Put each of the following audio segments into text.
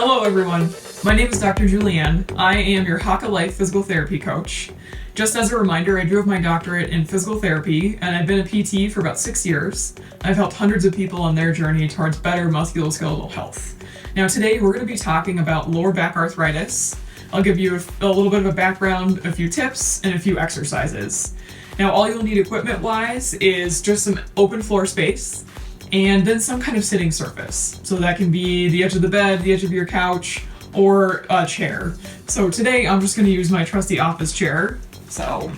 Hello everyone, my name is Dr. Julianne. I am your Haka Life Physical Therapy Coach. Just as a reminder, I do have my doctorate in physical therapy and I've been a PT for about 6 years. I've helped hundreds of people on their journey towards better musculoskeletal health. Now today we're going to be talking about lower back arthritis. I'll give you a little bit of a background, a few tips, and a few exercises. Now all you'll need equipment-wise is just some open floor space and then some kind of sitting surface. So that can be the edge of the bed, the edge of your couch, or a chair. So today I'm just going to use my trusty office chair. So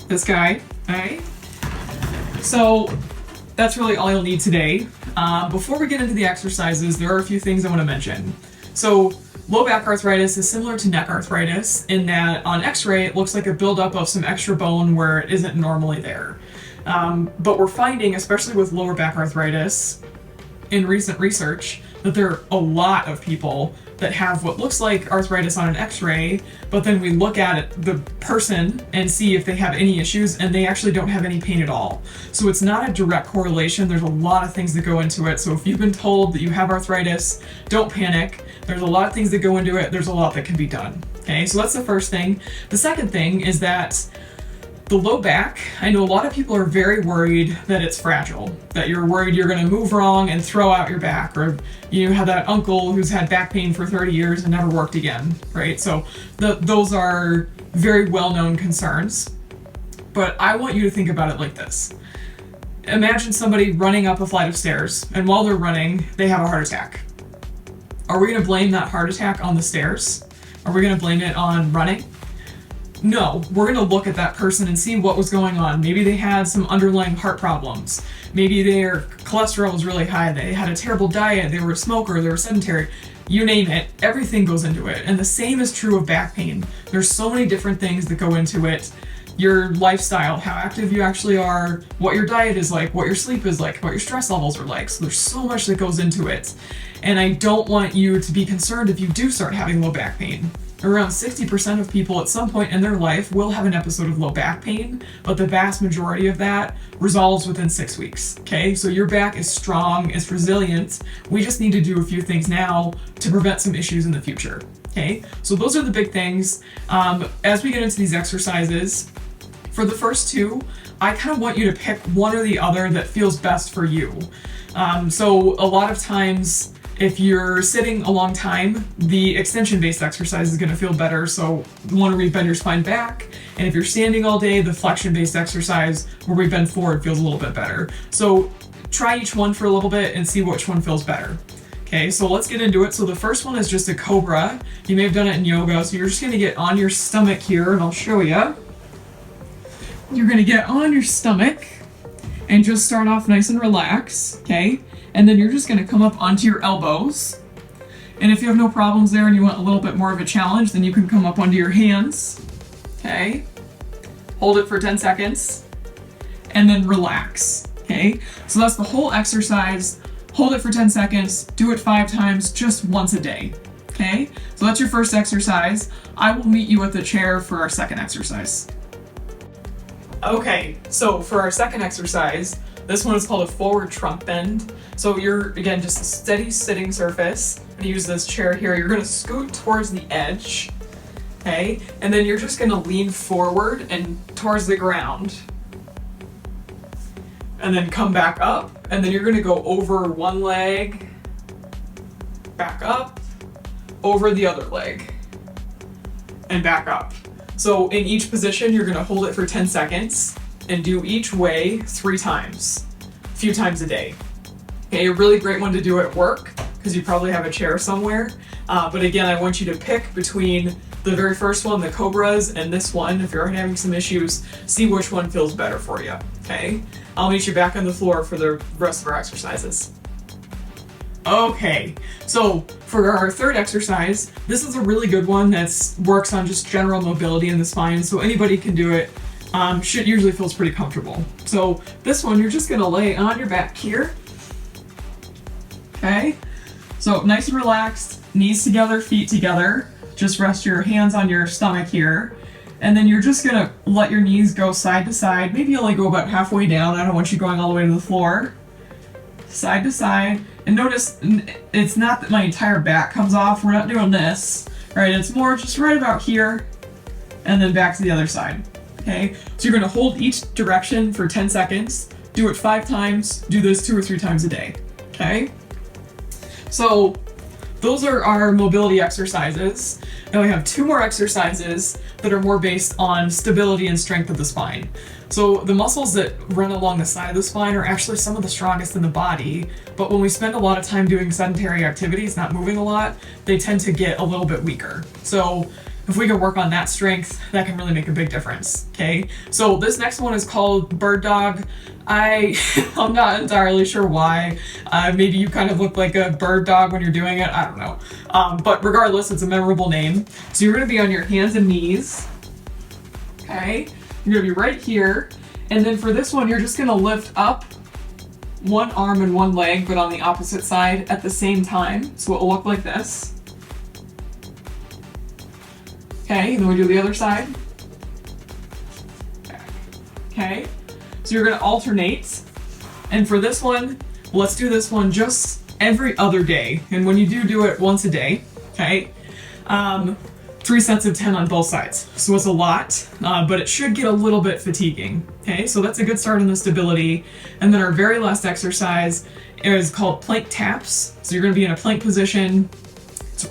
this guy, okay? So that's really all you'll need today. Before we get into the exercises, there are a few things I want to mention. So low back arthritis is similar to neck arthritis in that on x-ray it looks like a buildup of some extra bone where it isn't normally there. But we're finding, especially with lower back arthritis, in recent research, that there are a lot of people that have what looks like arthritis on an x-ray, but then we look at it, the person, and see if they have any issues, and they actually don't have any pain at all. So it's not a direct correlation. There's a lot of things that go into it. So if you've been told that you have arthritis, don't panic. There's a lot of things that go into it. There's a lot that can be done. Okay, so that's the first thing. The second thing is that the low back, I know a lot of people are very worried that it's fragile, that you're worried you're going to move wrong and throw out your back, or you have that uncle who's had back pain for 30 years and never worked again, right? So those are very well-known concerns. But I want you to think about it like this. Imagine somebody running up a flight of stairs, and while they're running, they have a heart attack. Are we going to blame that heart attack on the stairs? Are we going to blame it on running? No, we're going to look at that person and see what was going on. Maybe they had some underlying heart problems. Maybe their cholesterol was really high. They had a terrible diet. They were a smoker. They were sedentary. You name it. Everything goes into it. And the same is true of back pain. There's so many different things that go into it. Your lifestyle, how active you actually are, what your diet is like, what your sleep is like, what your stress levels are like. So there's so much that goes into it. And I don't want you to be concerned if you do start having low back pain. Around 60% of people at some point in their life will have an episode of low back pain, but the vast majority of that resolves within 6 weeks, okay? So your back is strong, it's resilient. We just need to do a few things now to prevent some issues in the future, okay? So those are the big things. As we get into these exercises, for the first two, I kind of want you to pick one or the other that feels best for you. So a lot of times, if you're sitting a long time, the extension-based exercise is going to feel better, so the one where we bend your spine back. And if you're standing all day, the flexion-based exercise where we bend forward feels a little bit better. So try each one for a little bit and see which one feels better. Okay, so let's get into it. So the first one is just a Cobra. You may have done it in yoga, so you're just going to get on your stomach here, and I'll show you. You're going to get on your stomach and just start off nice and relaxed, okay? And then you're just going to come up onto your elbows. And if you have no problems there and you want a little bit more of a challenge, then you can come up onto your hands. Okay. Hold it for 10 seconds. And then relax. Okay. So that's the whole exercise. Hold it for 10 seconds. Do it 5 times, just once a day. Okay. So that's your first exercise. I will meet you at the chair for our second exercise. Okay. So for our second exercise, this one is called a forward trunk bend. So you're, again, just a steady sitting surface. I'm gonna use this chair here. You're gonna scoot towards the edge, okay? And then you're just gonna lean forward and towards the ground. And then come back up. And then you're gonna go over one leg, back up, over the other leg, and back up. So in each position, you're gonna hold it for 10 seconds. And do each way 3 times, a few times a day. Okay, a really great one to do at work because you probably have a chair somewhere. But again, I want you to pick between the very first one, the Cobras, and this one. If you're having some issues, see which one feels better for you, okay? I'll meet you back on the floor for the rest of our exercises. Okay, so for our third exercise, this is a really good one that works on just general mobility in the spine, so anybody can do it. Shit usually feels pretty comfortable. So this one, you're just gonna lay on your back here. Okay, so nice and relaxed, knees together, feet together. Just rest your hands on your stomach here. And then you're just gonna let your knees go side to side. Maybe only go about halfway down. I don't want you going all the way to the floor. Side to side. And notice it's not that my entire back comes off. We're not doing this, right? It's more just right about here and then back to the other side, okay? So you're gonna hold each direction for 10 seconds, do it 5 times, do this 2 or 3 times a day, okay? So those are our mobility exercises. And we have 2 more exercises that are more based on stability and strength of the spine. So the muscles that run along the side of the spine are actually some of the strongest in the body, but when we spend a lot of time doing sedentary activities, not moving a lot, they tend to get a little bit weaker. So if we can work on that strength, that can really make a big difference, okay? So this next one is called Bird Dog. I'm not entirely sure why. Maybe you kind of look like a bird dog when you're doing it, I don't know. But regardless, it's a memorable name. So you're gonna be on your hands and knees, okay? You're gonna be right here. And then for this one, you're just gonna lift up one arm and one leg, but on the opposite side at the same time. So it will look like this. Okay, and then we do the other side. Okay, so you're gonna alternate. And for this one, let's do this one just every other day. And when you do it once a day, okay, 3 sets of 10 on both sides. So it's a lot, but it should get a little bit fatiguing. Okay, so that's a good start on the stability. And then our very last exercise is called plank taps. So you're gonna be in a plank position.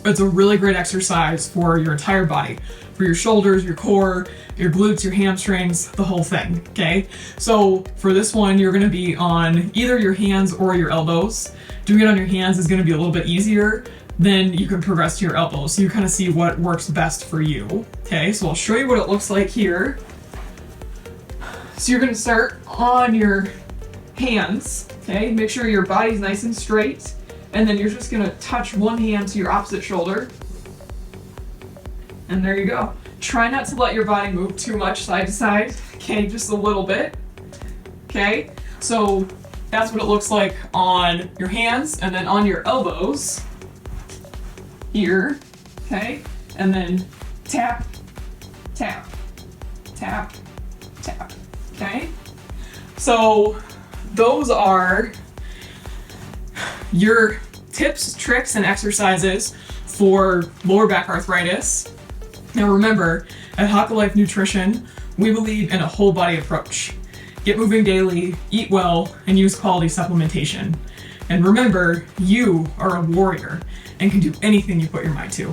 It's a really great exercise for your entire body, for your shoulders, your core, your glutes, your hamstrings, the whole thing, okay? So for this one, you're gonna be on either your hands or your elbows. Doing it on your hands is gonna be a little bit easier, then you can progress to your elbows. So you kind of see what works best for you, okay? So I'll show you what it looks like here. So you're gonna start on your hands, okay? Make sure your body's nice and straight. And then you're just gonna touch one hand to your opposite shoulder. And there you go. Try not to let your body move too much side to side, okay? Just a little bit, okay? So that's what it looks like on your hands, and then on your elbows, here, okay? And then tap, tap, tap, tap, okay? So those are your tips, tricks, and exercises for lower back arthritis. Now remember, at Haka Life Nutrition, we believe in a whole body approach. Get moving daily, eat well, and use quality supplementation. And remember, you are a warrior and can do anything you put your mind to.